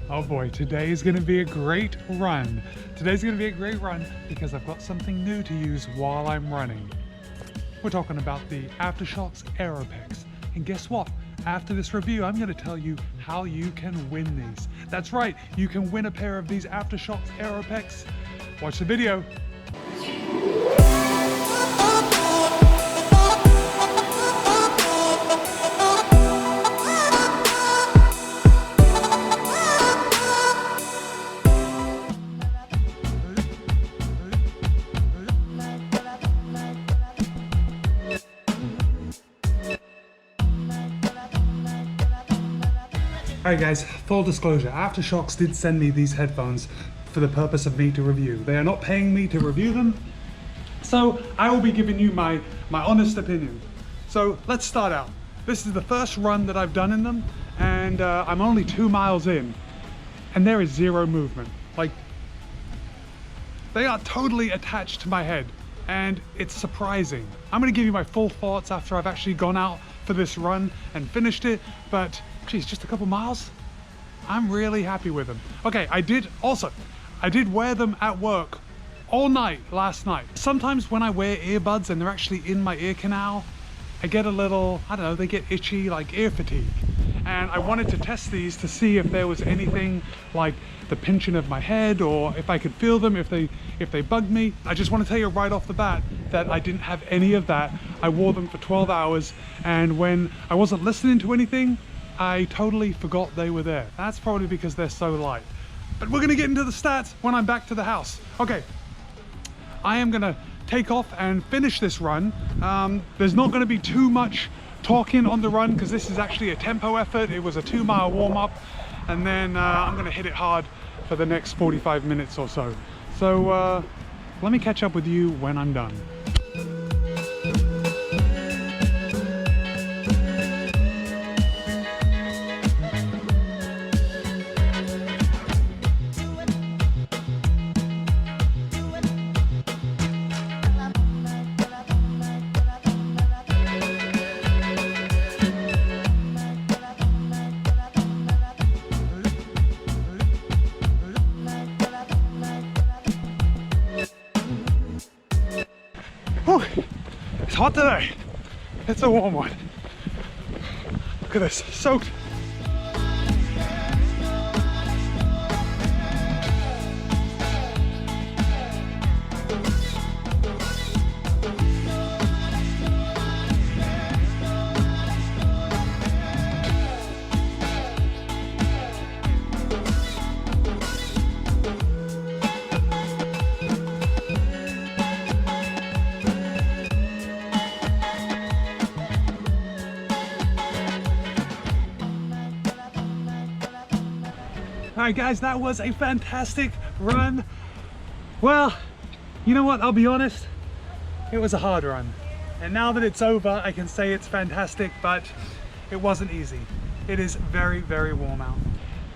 Oh boy, today is going to be a great run. Today's going to be a great run because I've got something new to use while I'm running. We're talking about the SHOKZ AEROPEX. And guess what? After this review, I'm going to tell you how you can win these. That's right, you can win a pair of these SHOKZ AEROPEX. Watch the video. Alright guys, full disclosure, SHOKZ did send me these headphones for the purpose of me to review. They are not paying me to review them, so I will be giving you my honest opinion. So let's start out. This is the first run that I've done in them, and I'm only 2 miles in, and there is zero movement. Like, they are totally attached to my head, and it's surprising. I'm gonna give you my full thoughts after I've actually gone out for this run and finished it, but geez, just a couple miles? I'm really happy with them. Okay, I did wear them at work all night last night. Sometimes when I wear earbuds and they're actually in my ear canal, I get a little, I don't know, they get itchy, like ear fatigue. And I wanted to test these to see if there was anything like the pinching of my head, or if I could feel them, if they bugged me. I just want to tell you right off the bat that I didn't have any of that. I wore them for 12 hours, and when I wasn't listening to anything, I totally forgot they were there. That's probably because they're so light. But we're gonna get into the stats when I'm back to the house. Okay, I am gonna take off and finish this run. There's not gonna be too much talking on the run because this is actually a tempo effort. It was a 2 mile warm up, and then I'm gonna hit it hard for the next 45 minutes or so. So let me catch up with you when I'm done. Whew, it's hot today. It's a warm one. Look at this, soaked. Alright guys, that was a fantastic run. Well, you know what, I'll be honest, it was a hard run. And now that it's over, I can say it's fantastic, but it wasn't easy. It is very, very warm out.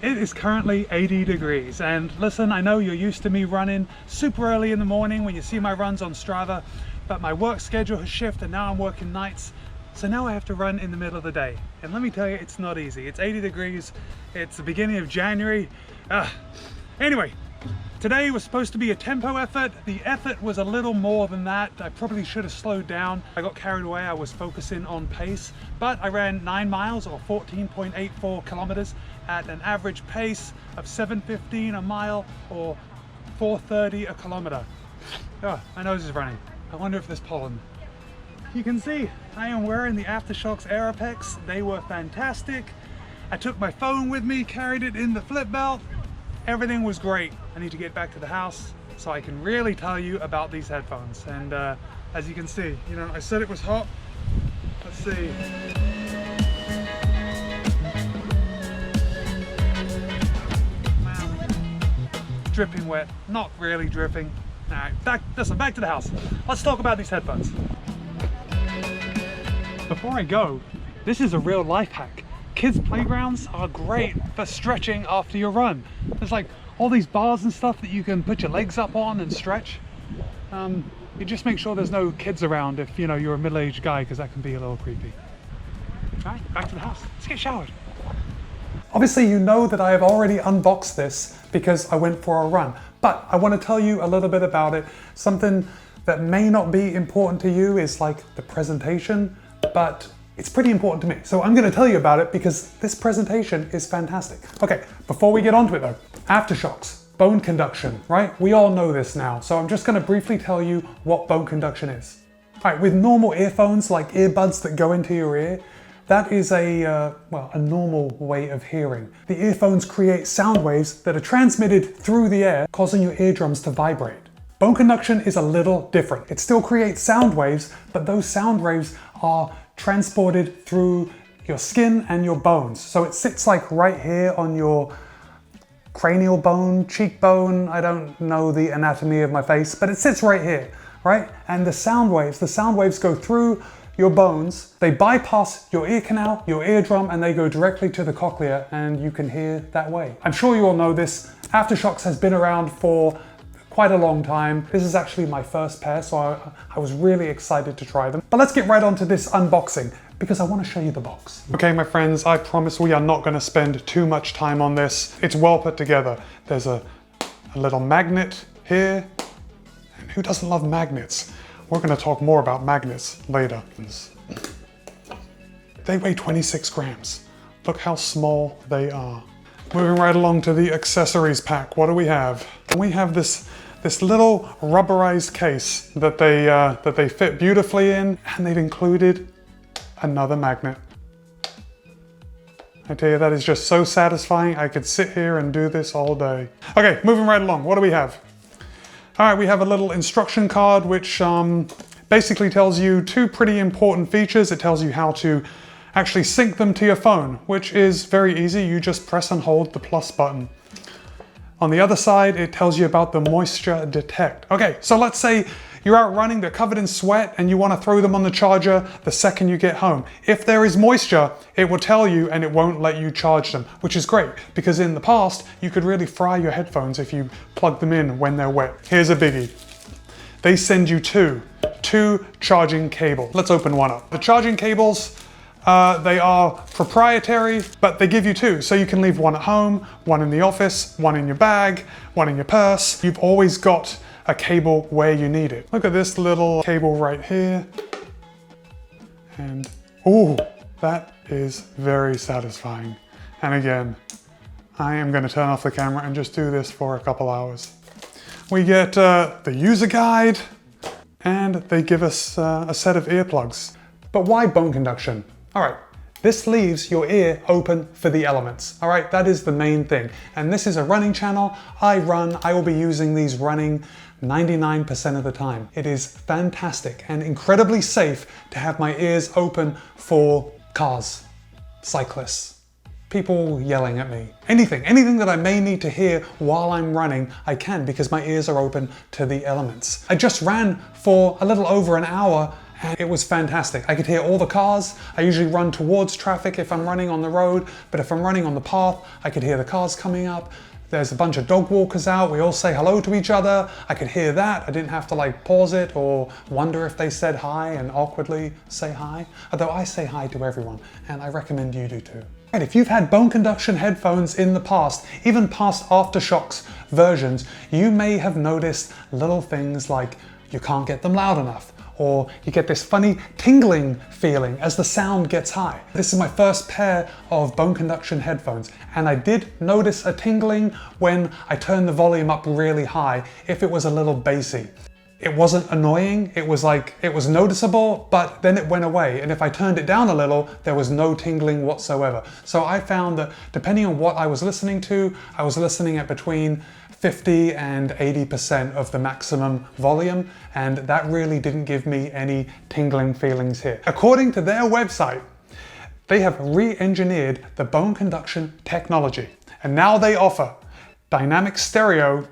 It is currently 80 degrees, and listen, I know you're used to me running super early in the morning when you see my runs on Strava, but my work schedule has shifted and now I'm working nights. So now I have to run in the middle of the day. And let me tell you, it's not easy. It's 80 degrees. It's the beginning of January. Anyway, today was supposed to be a tempo effort. The effort was a little more than that. I probably should have slowed down. I got carried away. I was focusing on pace, but I ran 9 miles or 14.84 kilometers at an average pace of 7:15 a mile or 4:30 a kilometer. Oh, my nose is running. I wonder if there's pollen. You can see I am wearing the SHOKZ AEROPEX. They were fantastic. I took my phone with me, carried it in the flip belt. Everything was great. I need to get back to the house so I can really tell you about these headphones. And as you can see, you know, I said it was hot. Let's see. Wow. Dripping wet, not really dripping. All right, back to the house. Let's talk about these headphones. Before I go, this is a real life hack. Kids' playgrounds are great for stretching after your run. There's like all these bars and stuff that you can put your legs up on and stretch. You just make sure there's no kids around if you know you're a middle-aged guy, because that can be a little creepy. All right, back to the house. Let's get showered. Obviously, you know that I have already unboxed this because I went for a run, but I want to tell you a little bit about it. Something that may not be important to you is like the presentation, but it's pretty important to me. So I'm going to tell you about it because this presentation is fantastic. Okay, before we get onto it though, aftershocks, bone conduction, right? We all know this now. So I'm just going to briefly tell you what bone conduction is. All right, with normal earphones, like earbuds that go into your ear, that is a normal way of hearing. The earphones create sound waves that are transmitted through the air, causing your eardrums to vibrate. Bone conduction is a little different. It still creates sound waves, but those sound waves are transported through your skin and your bones. So it sits like right here on your cranial bone, cheekbone. I don't know the anatomy of my face, but it sits right here, right? And the sound waves go through your bones, they bypass your ear canal, your eardrum, and they go directly to the cochlea, and you can hear that way. I'm sure you all know this. Aftershocks has been around for quite a long time. This is actually my first pair, so I was really excited to try them. But let's get right onto this unboxing, because I want to show you the box. Okay, my friends, I promise we are not going to spend too much time on this. It's well put together. There's a little magnet here, and who doesn't love magnets? We're going to talk more about magnets later. They weigh 26 grams. Look how small they are. Moving right along to the accessories pack. What do we have? We have this little rubberized case that they fit beautifully in, and they've included another magnet. I tell you, that is just so satisfying. I could sit here and do this all day. Okay, moving right along. What do we have? All right, we have a little instruction card which basically tells you two pretty important features. It tells you how to actually sync them to your phone, which is very easy. You just press and hold the plus button. On the other side, it tells you about the moisture detect. Okay, so let's say you're out running, they're covered in sweat, and you want to throw them on the charger the second you get home. If there is moisture, it will tell you and it won't let you charge them, which is great, because in the past, you could really fry your headphones if you plug them in when they're wet. Here's a biggie. They send you two charging cables. Let's open one up. The charging cables, they are proprietary, but they give you two. So you can leave one at home, one in the office, one in your bag, one in your purse. You've always got a cable where you need it. Look at this little cable right here. And ooh, that is very satisfying. And again, I am going to turn off the camera and just do this for a couple hours. We get the user guide, and they give us a set of earplugs. But why bone conduction? All right, this leaves your ear open for the elements. All right, that is the main thing. And this is a running channel. I run, I will be using these running 99% of the time. It is fantastic and incredibly safe to have my ears open for cars, cyclists, people yelling at me. Anything that I may need to hear while I'm running, I can, because my ears are open to the elements. I just ran for a little over an hour, and it was fantastic. I could hear all the cars. I usually run towards traffic if I'm running on the road, but if I'm running on the path, I could hear the cars coming up. There's a bunch of dog walkers out. We all say hello to each other. I could hear that. I didn't have to like pause it or wonder if they said hi and awkwardly say hi. Although I say hi to everyone, and I recommend you do too. And if you've had bone conduction headphones in the past, even past AfterShokZ versions, you may have noticed little things like you can't get them loud enough, or you get this funny tingling feeling as the sound gets high. This is my first pair of bone conduction headphones, and I did notice a tingling when I turned the volume up really high if it was a little bassy. It wasn't annoying, it was noticeable, but then it went away. And if I turned it down a little, there was no tingling whatsoever. So I found that depending on what I was listening to, I was listening at between 50 and 80% of the maximum volume, and that really didn't give me any tingling feelings here. According to their website, they have re-engineered the bone conduction technology, and now they offer dynamic stereo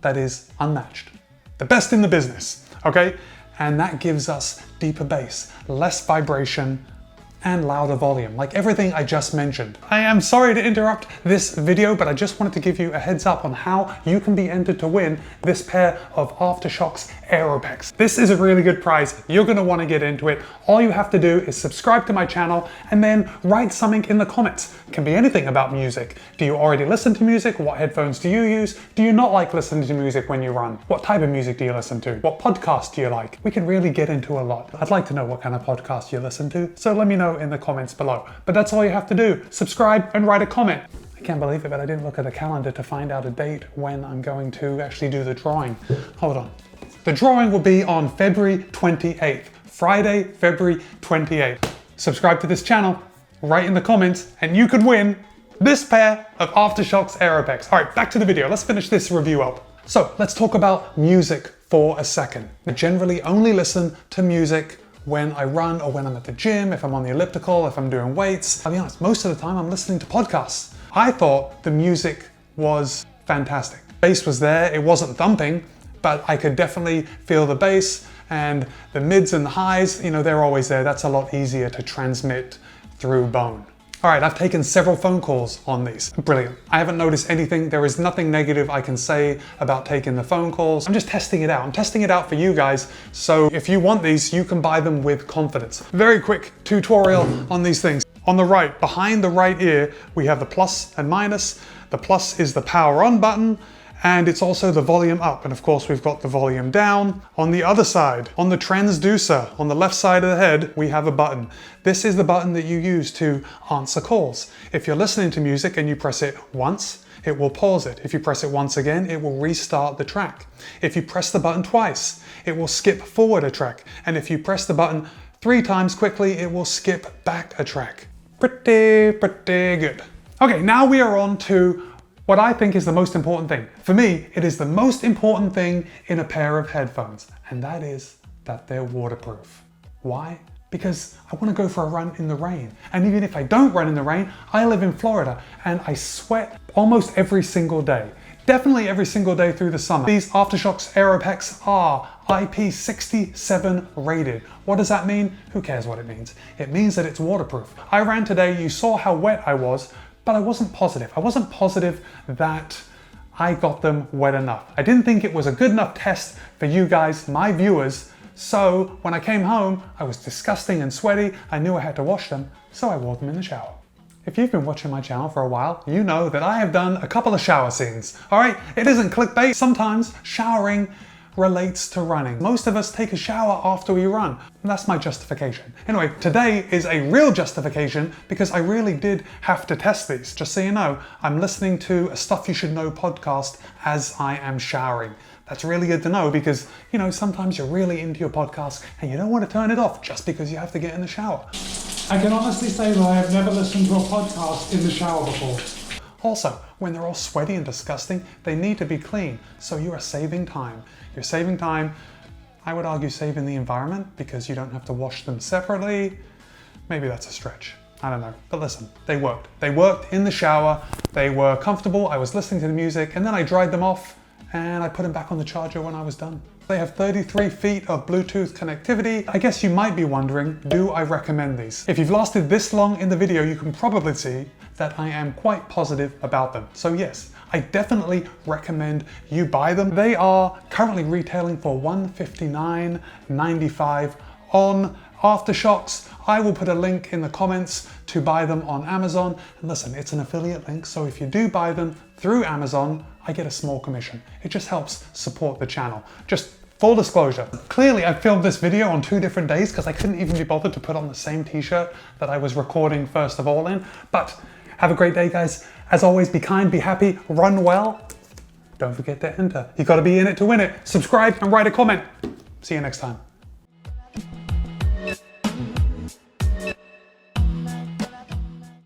that is unmatched. The best in the business, okay? And that gives us deeper bass, less vibration, and louder volume, like everything I just mentioned. I am sorry to interrupt this video, but I just wanted to give you a heads up on how you can be entered to win this pair of SHOKZ AEROPEX. This is a really good prize. You're going to want to get into it. All you have to do is subscribe to my channel and then write something in the comments. It can be anything about music. Do you already listen to music? What headphones do you use? Do you not like listening to music when you run? What type of music do you listen to? What podcast do you like? We can really get into a lot. I'd like to know what kind of podcast you listen to, so let me know in the comments below. But that's all you have to do. Subscribe and write a comment. I can't believe it, but I didn't look at the calendar to find out a date when I'm going to actually do the drawing. Hold on. The drawing will be on February 28th. Friday, February 28th. Subscribe to this channel, write in the comments, and you could win this pair of SHOKZ AEROPEX. All right, back to the video. Let's finish this review up. So let's talk about music for a second. I generally only listen to music when I run or when I'm at the gym, if I'm on the elliptical, if I'm doing weights. I'll be honest, most of the time I'm listening to podcasts. I thought the music was fantastic. Bass was there, it wasn't thumping, but I could definitely feel the bass, and the mids and the highs, you know, they're always there. That's a lot easier to transmit through bone. All right, I've taken several phone calls on these. Brilliant. I haven't noticed anything. There is nothing negative I can say about taking the phone calls. I'm just testing it out. I'm testing it out for you guys. So if you want these, you can buy them with confidence. Very quick tutorial on these things. On the right, behind the right ear, we have the plus and minus. The plus is the power on button, and it's also the volume up. And of course, we've got the volume down. On the other side, on the transducer, on the left side of the head, we have a button. This is the button that you use to answer calls. If you're listening to music and you press it once, it will pause it. If you press it once again, it will restart the track. If you press the button twice, it will skip forward a track. And if you press the button 3 times quickly, it will skip back a track. Pretty good. Okay, now we are on to what I think is the most important thing. For me, it is the most important thing in a pair of headphones, and that is that they're waterproof. Why? Because I want to go for a run in the rain. And even if I don't run in the rain, I live in Florida and I sweat almost every single day. Definitely every single day through the summer. These SHOKZ AEROPEX are IP67 rated. What does that mean? Who cares what it means? It means that it's waterproof. I ran today, you saw how wet I was, but I wasn't positive. I wasn't positive that I got them wet enough. I didn't think it was a good enough test for you guys, my viewers. So when I came home, I was disgusting and sweaty. I knew I had to wash them, so I wore them in the shower. If you've been watching my channel for a while, you know that I have done a couple of shower scenes. All right, it isn't clickbait. Sometimes showering relates to running. Most of us take a shower after we run, and that's my justification. Anyway, today is a real justification because I really did have to test these. Just so you know, I'm listening to a Stuff You Should Know podcast as I am showering. That's really good to know because, you know, sometimes you're really into your podcast and you don't want to turn it off just because you have to get in the shower. I can honestly say that I have never listened to a podcast in the shower before. Also, when they're all sweaty and disgusting, they need to be clean. So you are saving time. You're saving time, I would argue saving the environment because you don't have to wash them separately. Maybe that's a stretch. I don't know. But listen, they worked. They worked in the shower. They were comfortable. I was listening to the music and then I dried them off and I put them back on the charger when I was done. They have 33 feet of Bluetooth connectivity. I guess you might be wondering, do I recommend these? If you've lasted this long in the video, you can probably see that I am quite positive about them. So yes, I definitely recommend you buy them. They are currently retailing for $159.95 on SHOKZ. I will put a link in the comments to buy them on Amazon. And listen, it's an affiliate link, so if you do buy them through Amazon, I get a small commission. It just helps support the channel. Just full disclosure. Clearly, I filmed this video on 2 different days because I couldn't even be bothered to put on the same t-shirt that I was recording first of all in. But have a great day, guys. As always, be kind, be happy, run well. Don't forget to enter. You gotta be in it to win it. Subscribe and write a comment. See you next time.